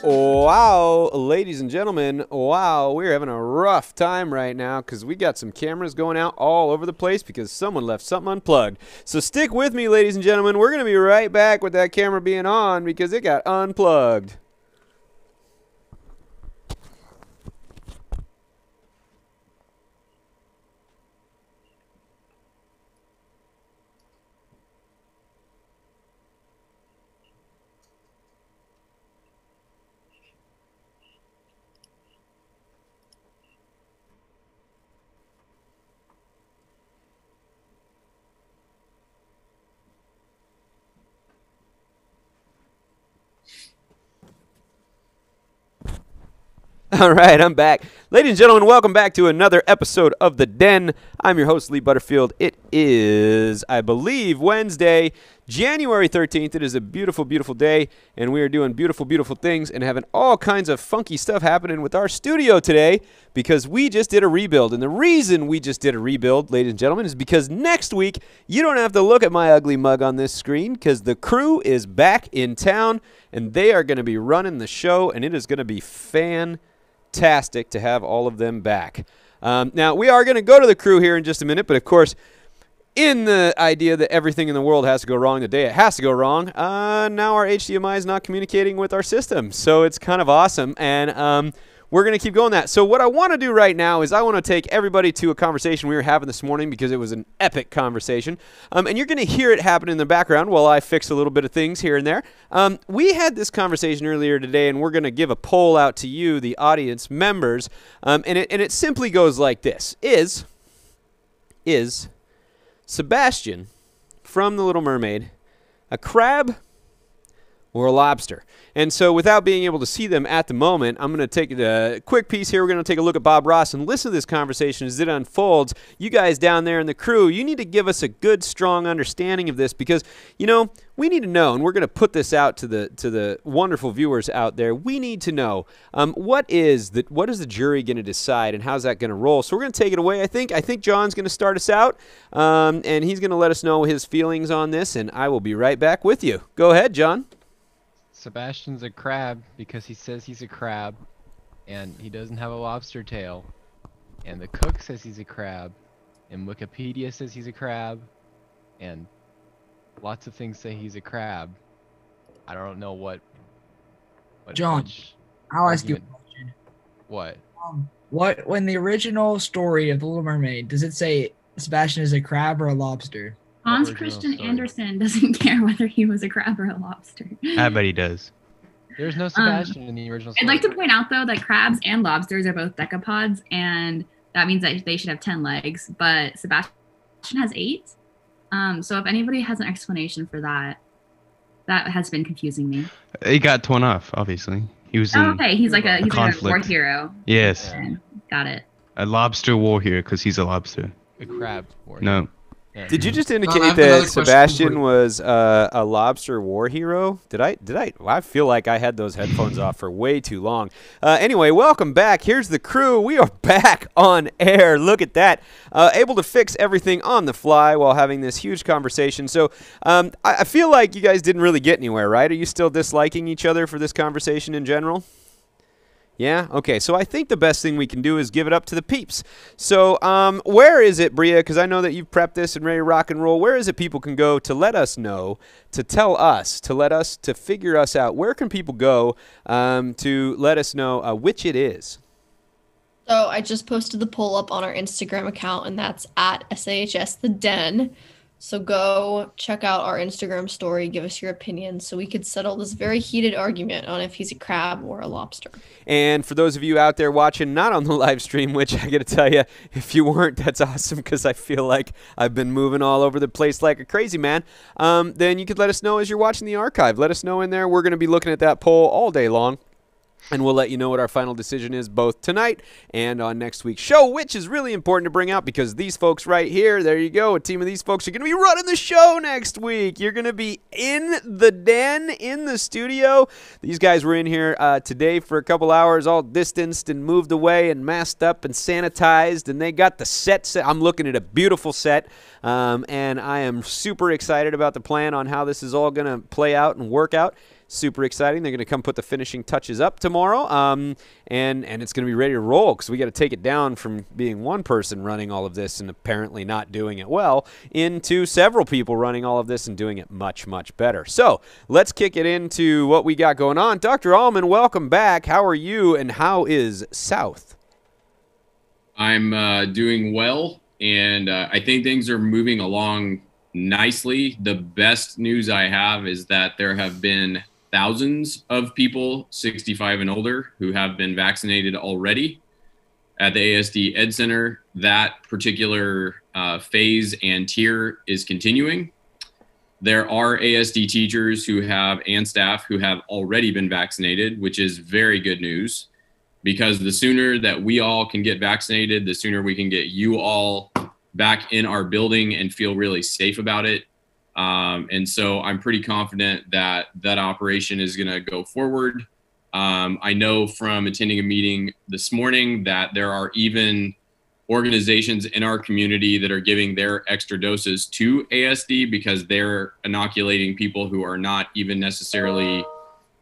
Wow, ladies and gentlemen, wow, we're having a rough time right now because we got some cameras going out all over the place because someone left something unplugged. So stick with me, ladies and gentlemen. We're going to be right back with that camera being on because it got unplugged. All right, I'm back. Ladies and gentlemen, welcome back to another episode of The Den. I'm your host, Lee Butterfield. It is, I believe, Wednesday, January 13th. It is a beautiful, beautiful day, and we are doing beautiful, beautiful things and having all kinds of funky stuff happening with our studio today because we just did a rebuild. And the reason we just did a rebuild, ladies and gentlemen, is because next week you don't have to look at my ugly mug on this screen because the crew is back in town, and they are going to be running the show, and it is going to be fantastic to have all of them back. Now, we are going to go to the crew here in just a minute, but of course, in the idea that everything in the world has to go wrong the day it has to go wrong, now our HDMI is not communicating with our system, so it's kind of awesome, and we're going to keep going that. So what I want to do right now is I want to take everybody to a conversation we were having this morning because it was an epic conversation. And you're going to hear it happen in the background while I fix a little bit of things here and there. We had this conversation earlier today, and we're going to give a poll out to you, the audience members. And it simply goes like this. Is Sebastian from The Little Mermaid a crab or a lobster? And so without being able to see them at the moment, I'm going to take a quick piece here. We're going to take a look at Bob Ross and listen to this conversation as it unfolds. You guys down there in the crew, you need to give us a good, strong understanding of this because, you know, we need to know, and we're going to put this out to the wonderful viewers out there. We need to know what is the jury going to decide and how's that going to roll. So we're going to take it away, I think. I think John's going to start us out, and he's going to let us know his feelings on this, and I will be right back with you. Go ahead, John. Sebastian's a crab because he says he's a crab, and he doesn't have a lobster tail. And the cook says he's a crab, and Wikipedia says he's a crab, and lots of things say he's a crab. I don't know what John, I'll ask you a question. What? When the original story of The Little Mermaid, does it say Sebastian is a crab or a lobster? Hans Christian Andersen doesn't care whether he was a crab or a lobster. I bet he does. There's no Sebastian in the original story. I'd like to point out, though, that crabs and lobsters are both decapods, and that means that they should have 10 legs, but Sebastian has 8. So if anybody has an explanation for that, that has been confusing me. He got torn off, obviously. He was in okay, he's like a conflict. war hero. Yes. Okay, got it. A lobster war hero because he's a lobster. A crab warrior. No. Yeah. Did you just indicate I have that another question Sebastian for you. was a lobster war hero? Did I? Well, I feel like I had those headphones off for way too long. Anyway, welcome back. Here's the crew. We are back on air. Look at that. Able to fix everything on the fly while having this huge conversation. So I feel like you guys didn't really get anywhere, right? Are you still disliking each other for this conversation in general? Yeah? Okay, so I think the best thing we can do is give it up to the peeps. So where is it, Bria, because I know that you've prepped this and ready to rock and roll. Where is it people can go to let us know, to tell us, to figure us out? Where can people go to let us know which it is? So I just posted the poll up on our Instagram account, and that's at SAHS The Den. So go check out our Instagram story, give us your opinion so we could settle this very heated argument on if he's a crab or a lobster. And for those of you out there watching, not on the live stream, which I got to tell you, if you weren't, that's awesome because I feel like I've been moving all over the place like a crazy man, then you could let us know as you're watching the archive. Let us know in there. We're going to be looking at that poll all day long. And we'll let you know what our final decision is both tonight and on next week's show, which is really important to bring out because these folks right here, there you go, a team of these folks are going to be running the show next week. You're going to be in the den, in the studio. These guys were in here today for a couple hours, all distanced and moved away and masked up and sanitized, and they got the set. I'm looking at a beautiful set, and I am super excited about the plan on how this is all going to play out and work out. Super exciting. They're going to come put the finishing touches up tomorrow, and it's going to be ready to roll because we got to take it down from being one person running all of this and apparently not doing it well into several people running all of this and doing it much, much better. So let's kick it into what we got going on. Dr. Allman, welcome back. How are you, and how is South? I'm doing well, and I think things are moving along nicely. The best news I have is that there have been thousands of people 65 and older who have been vaccinated already at the ASD Ed Center. That particular phase and tier is continuing. There are ASD teachers and staff who have already been vaccinated, which is very good news, because the sooner that we all can get vaccinated, the sooner we can get you all back in our building and feel really safe about it. And so I'm pretty confident that that operation is going to go forward. I know from attending a meeting this morning that there are even organizations in our community that are giving their extra doses to ASD because they're inoculating people who are not even necessarily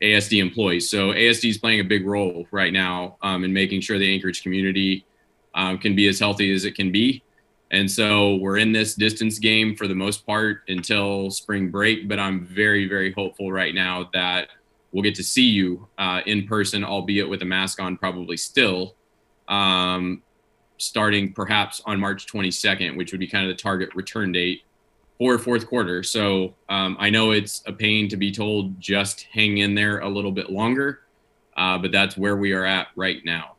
ASD employees. So ASD is playing a big role right now in making sure the Anchorage community can be as healthy as it can be. And so we're in this distance game for the most part until spring break, but I'm very, very hopeful right now that we'll get to see you in person, albeit with a mask on probably still, starting perhaps on March 22nd, which would be kind of the target return date for fourth quarter. So I know it's a pain to be told just hang in there a little bit longer, but that's where we are at right now.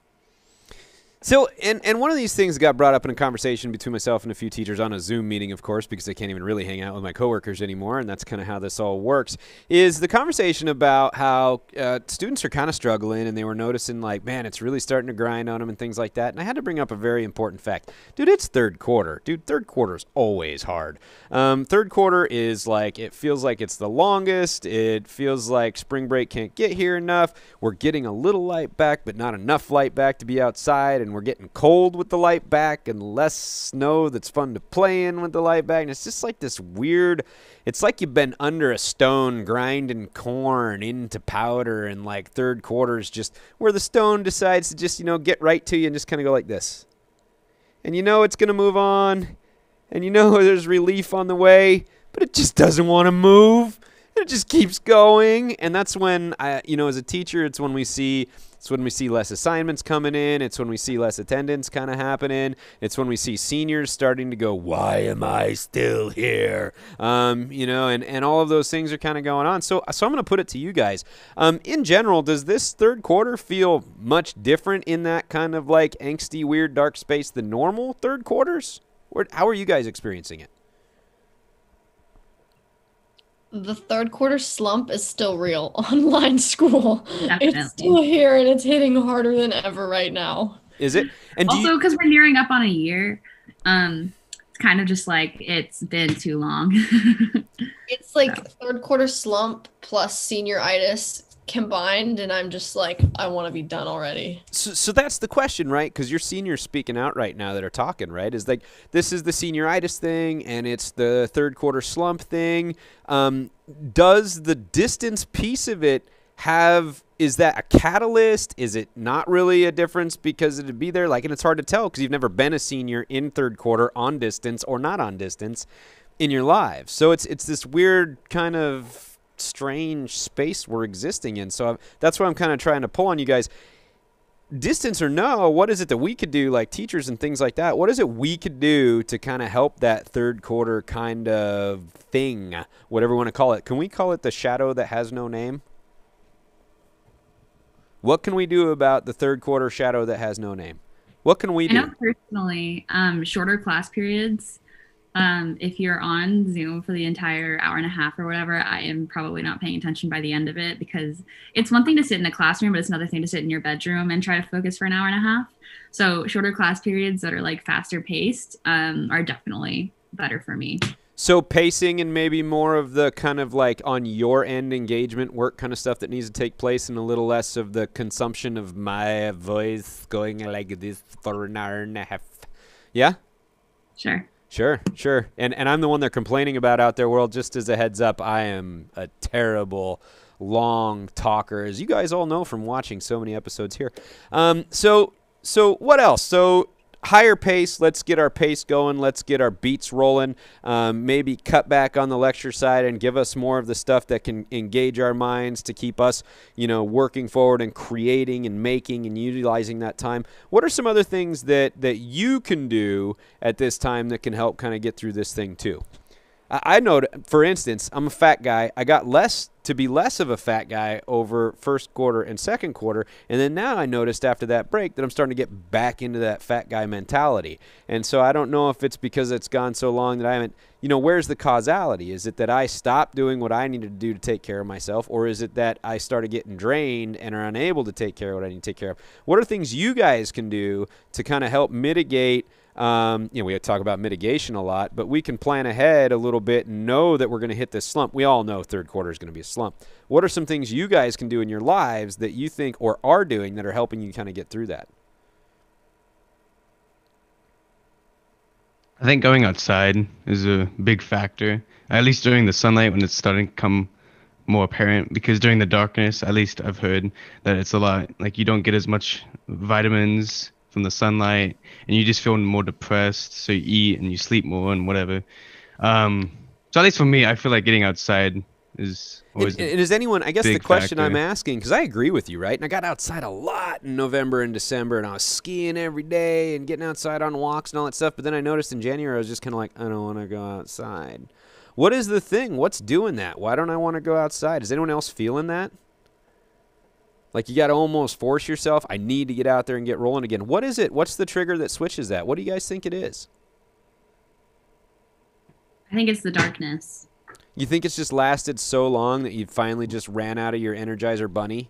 So, and one of these things got brought up in a conversation between myself and a few teachers on a Zoom meeting, of course, because I can't even really hang out with my coworkers anymore, and that's kind of how this all works, is the conversation about how students are kind of struggling, and they were noticing, like, man, it's really starting to grind on them and things like that. And I had to bring up a very important fact. Dude, it's third quarter. Dude, third quarter is always hard. Third quarter is like, it feels like it's the longest. It feels like spring break can't get here enough. We're getting a little light back, but not enough light back to be outside, and we're getting cold with the light back and less snow that's fun to play in with the light back. And it's just like this weird, it's like you've been under a stone grinding corn into powder, and like third quarter is just where the stone decides to just, get right to you and just kind of go like this. And it's going to move on, and there's relief on the way, but it just doesn't want to move. It just keeps going. And that's when as a teacher, it's when we see less assignments coming in. It's when we see less attendance kind of happening. It's when we see seniors starting to go, why am I still here? And all of those things are kind of going on. So I'm going to put it to you guys. In general, does this third quarter feel much different in that kind of like angsty, weird, dark space than normal third quarters? How are you guys experiencing it? The third quarter slump is still real. Online school. Definitely. It's still here, and it's hitting harder than ever right now. Is it? And Also, because we're nearing up on a year, it's kind of just like it's been too long. It's like third quarter slump plus senioritis combined, and I'm just like, I want to be done already. So that's the question, right? Because your seniors speaking out right now that are talking, right? Is like, this is the senioritis thing, and it's the third quarter slump thing. Does the distance piece of it is that a catalyst? Is it not really a difference because it'd be there? Like, and it's hard to tell because you've never been a senior in third quarter on distance or not on distance in your lives. So it's this weird kind of strange space we're existing in. So that's why I'm kind of trying to pull on you guys. Distance or no, what is it that we could do, like teachers and things like that? What is it we could do to kind of help that third quarter kind of thing, whatever you want to call it? Can we call it the shadow that has no name? What can we do about the third quarter shadow that has no name? What can we do? I know personally, shorter class periods. If you're on Zoom for the entire hour and a half or whatever, I am probably not paying attention by the end of it, because it's one thing to sit in a classroom, but it's another thing to sit in your bedroom and try to focus for an hour and a half. So shorter class periods that are like faster paced are definitely better for me. So pacing and maybe more of the kind of like on your end engagement work kind of stuff that needs to take place, and a little less of the consumption of my voice going like this for an hour and a half. Yeah? Sure. And I'm the one they're complaining about out there, world. Just as a heads up, I am a terrible long talker, as you guys all know from watching so many episodes here. So what else? So higher pace. Let's get our pace going. Let's get our beats rolling. Maybe cut back on the lecture side and give us more of the stuff that can engage our minds to keep us, working forward and creating and making and utilizing that time. What are some other things that you can do at this time that can help kind of get through this thing too? I know, for instance, I'm a fat guy. I got to be less of a fat guy over first quarter and second quarter. And then now I noticed after that break that I'm starting to get back into that fat guy mentality. And so I don't know if it's because it's gone so long that I haven't, where's the causality? Is it that I stopped doing what I needed to do to take care of myself? Or is it that I started getting drained and are unable to take care of what I need to take care of? What are things you guys can do to kind of help mitigate? We talk about mitigation a lot, but we can plan ahead a little bit and know that we're going to hit this slump. We all know third quarter is going to be a slump. What are some things you guys can do in your lives that you think or are doing that are helping you kind of get through that? I think going outside is a big factor, at least during the sunlight when it's starting to come more apparent, because during the darkness, at least I've heard that it's a lot, like you don't get as much vitamins from the sunlight, and you just feel more depressed, so you eat and you sleep more and whatever. So at least for me, I feel like getting outside is always and is anyone, I guess the question factor. I'm asking, because I agree with you, right? And I got outside a lot in November and December, and I was skiing every day and getting outside on walks and all that stuff, but then I noticed in January I was just kind of like, I don't want to go outside. What is the thing? What's doing that? Why don't I want to go outside? Is anyone else feeling that? Like you got to almost force yourself. I need to get out there and get rolling again. What is it? What's the trigger that switches that? What do you guys think it is? I think it's the darkness. You think it's just lasted so long that you finally just ran out of your Energizer bunny?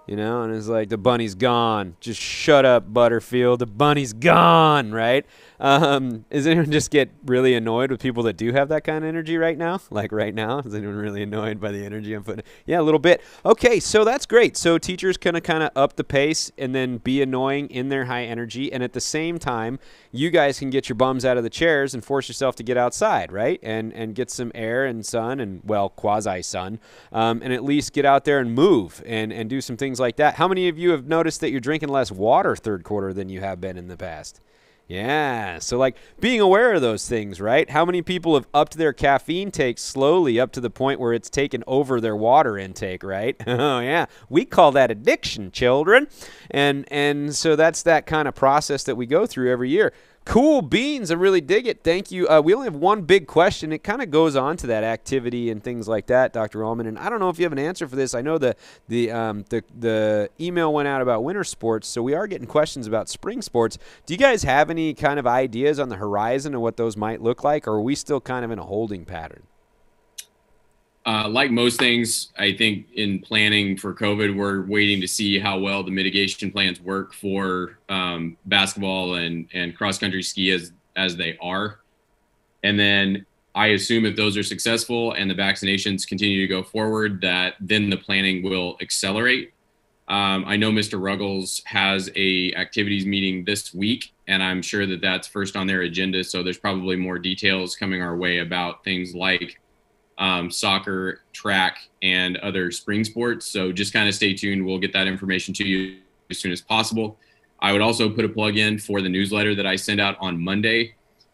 And it's like, the bunny's gone. Just shut up, Butterfield. The bunny's gone, right? Does anyone just get really annoyed with people that do have that kind of energy right now? Like right now? Is anyone really annoyed by the energy I'm putting? Yeah, a little bit. Okay, so that's great. So teachers can kind of up the pace and then be annoying in their high energy. And at the same time, you guys can get your bums out of the chairs and force yourself to get outside, right? And get some air and sun and, well, quasi-sun. And at least get out there and move and do some things like that. How many of you have noticed that you're drinking less water third quarter than you have been in the past? Yeah, so like being aware of those things, right? How many people have upped their caffeine take slowly up to the point where it's taken over their water intake, right? Oh yeah, we call that addiction, children. And so that's that kind of process that we go through every year. Cool beans, I really dig it. Thank you. We only have one big question. It kind of goes on to that activity and things like that, Dr. Ullman. And I don't know if you have an answer for this. I know the email went out about winter sports, so we are getting questions about spring sports. Do you guys have any kind of ideas on the horizon of what those might look like, or are we still kind of in a holding pattern? Like most things, I think in planning for COVID, we're waiting to see how well the mitigation plans work for basketball and cross-country ski as they are. And then I assume if those are successful and the vaccinations continue to go forward, that then the planning will accelerate. I know Mr. Ruggles has a activities meeting this week, and I'm sure that that's first on their agenda. So there's probably more details coming our way about things like soccer, track, and other spring sports. So just kind of stay tuned. We'll get that information to you as soon as possible. I would also put a plug in for the newsletter that I send out on Monday.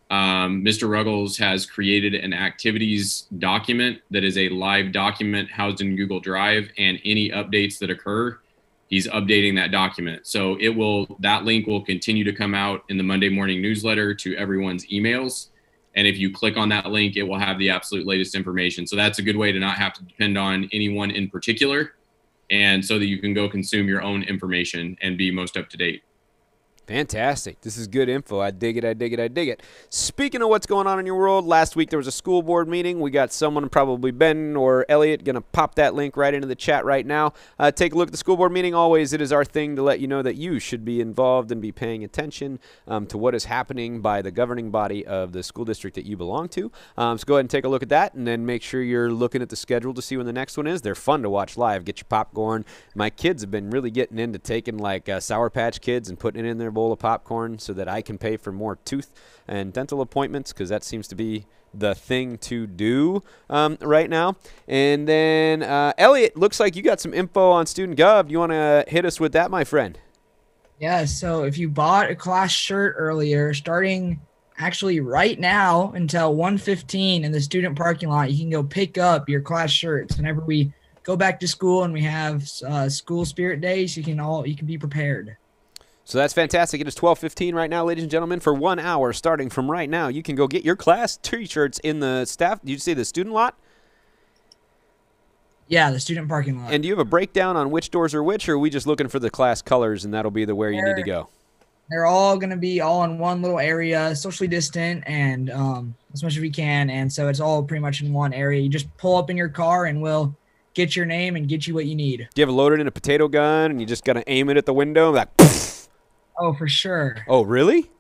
Mr. Ruggles has created an activities document that is a live document housed in Google Drive, and any updates that occur, he's updating that document. So that link will continue to come out in the Monday morning newsletter to everyone's emails. And if you click on that link, it will have the absolute latest information. So that's a good way to not have to depend on anyone in particular, and so that you can go consume your own information and be most up to date. Fantastic. This is good info. I dig it. I dig it. I dig it. Speaking of what's going on in your world, last week there was a school board meeting. We got someone, probably Ben or Elliot, going to pop that link right into the chat right now. Take a look at the school board meeting. Always, it is our thing to let you know that you should be involved and be paying attention to what is happening by the governing body of the school district that you belong to. So go ahead and take a look at that, and then make sure you're looking at the schedule to see when the next one is. They're fun to watch live. Get your popcorn. My kids have been really getting into taking like Sour Patch Kids and putting it in their bowl of popcorn so that I can pay for more tooth and dental appointments, because that seems to be the thing to do right now. And then, Elliot, looks like you got some info on Student Gov. You want to hit us with that, my friend? Yeah, so if you bought a class shirt earlier, starting actually right now until 1:15 in the student parking lot, you can go pick up your class shirts. Whenever we go back to school and we have school spirit days, you can be prepared. So that's fantastic. It is 12:15 right now, ladies and gentlemen. For 1 hour, starting from right now, you can go get your class T-shirts in the staff. Did you say the student lot? Yeah, the student parking lot. And do you have a breakdown on which doors are which, or are we just looking for the class colors and that'll be the where you need to go? They're all going to be all in one little area, socially distant, and as much as we can. And so it's all pretty much in one area. You just pull up in your car and we'll get your name and get you what you need. Do you have it loaded in a potato gun and you just got to aim it at the window? Like, poof? Oh, for sure. Oh, really?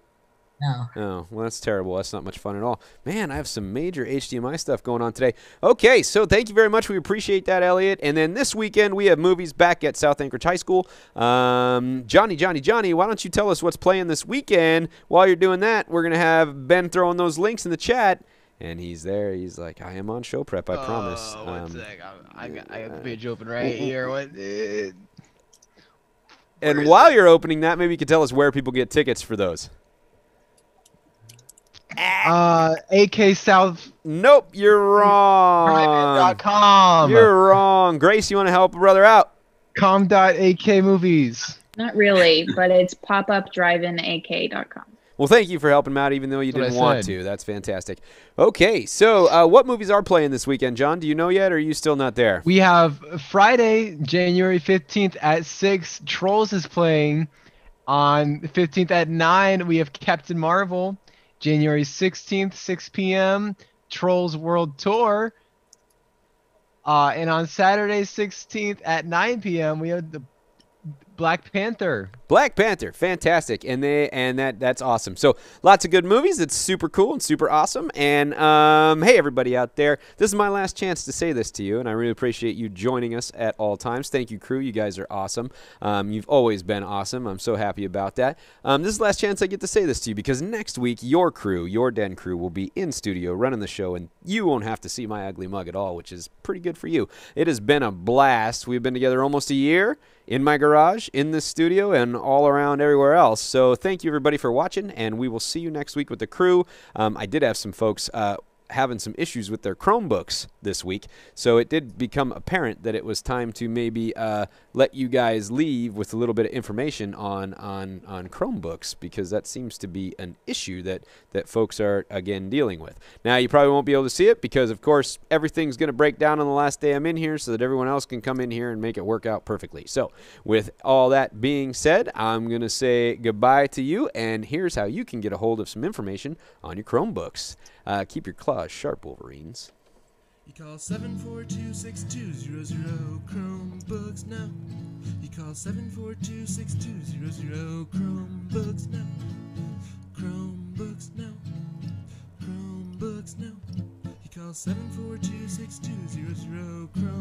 No. Oh, well, that's terrible. That's not much fun at all. Man, I have some major HDMI stuff going on today. Okay, so thank you very much. We appreciate that, Elliot. And then this weekend, we have movies back at South Anchorage High School. Johnny, why don't you tell us what's playing this weekend? While you're doing that, we're going to have Ben throwing those links in the chat. And he's there. He's like, I am on show prep, I promise. One sec. I got the page open right here. What? And while you're opening that, maybe you could tell us where people get tickets for those. AK South. Nope, you're wrong. .com. You're wrong. Grace, you want to help a brother out? Com.AK movies. Not really, but it's popupdriveink.com. Well, thank you for helping him out, even though you That's what didn't I want said. to. That's fantastic. Okay, so what movies are playing this weekend, John? Do you know yet, or are you still not there? We have Friday, January 15th at 6. Trolls is playing. On the 15th at 9, we have Captain Marvel. January 16th, 6 p.m., Trolls World Tour. And on Saturday 16th at 9 p.m., we have the Black Panther. Black Panther, fantastic, and that's awesome. So lots of good movies. It's super cool and super awesome. And hey, everybody out there, this is my last chance to say this to you, and I really appreciate you joining us at all times. Thank you, crew. You guys are awesome. You've always been awesome. I'm so happy about that. This is the last chance I get to say this to you, because next week your crew, your Den crew, will be in studio running the show, and you won't have to see my ugly mug at all, which is pretty good for you. It has been a blast. We've been together almost a year in my garage, in this studio, and all around everywhere else. So thank you, everybody, for watching, and we will see you next week with the crew. I did have some folks having some issues with their Chromebooks this week, so it did become apparent that it was time to maybe let you guys leave with a little bit of information on Chromebooks, because that seems to be an issue that folks are, again, dealing with. Now, you probably won't be able to see it because, of course, everything's going to break down on the last day I'm in here so that everyone else can come in here and make it work out perfectly. So with all that being said, I'm going to say goodbye to you, and here's how you can get a hold of some information on your Chromebooks. Keep your claws sharp, Wolverines. You call 742-6200 Chromebooks now. You call 742-6200 Chromebooks now. Chromebooks now. Chromebooks now. You call 742-6200 Chromebooks.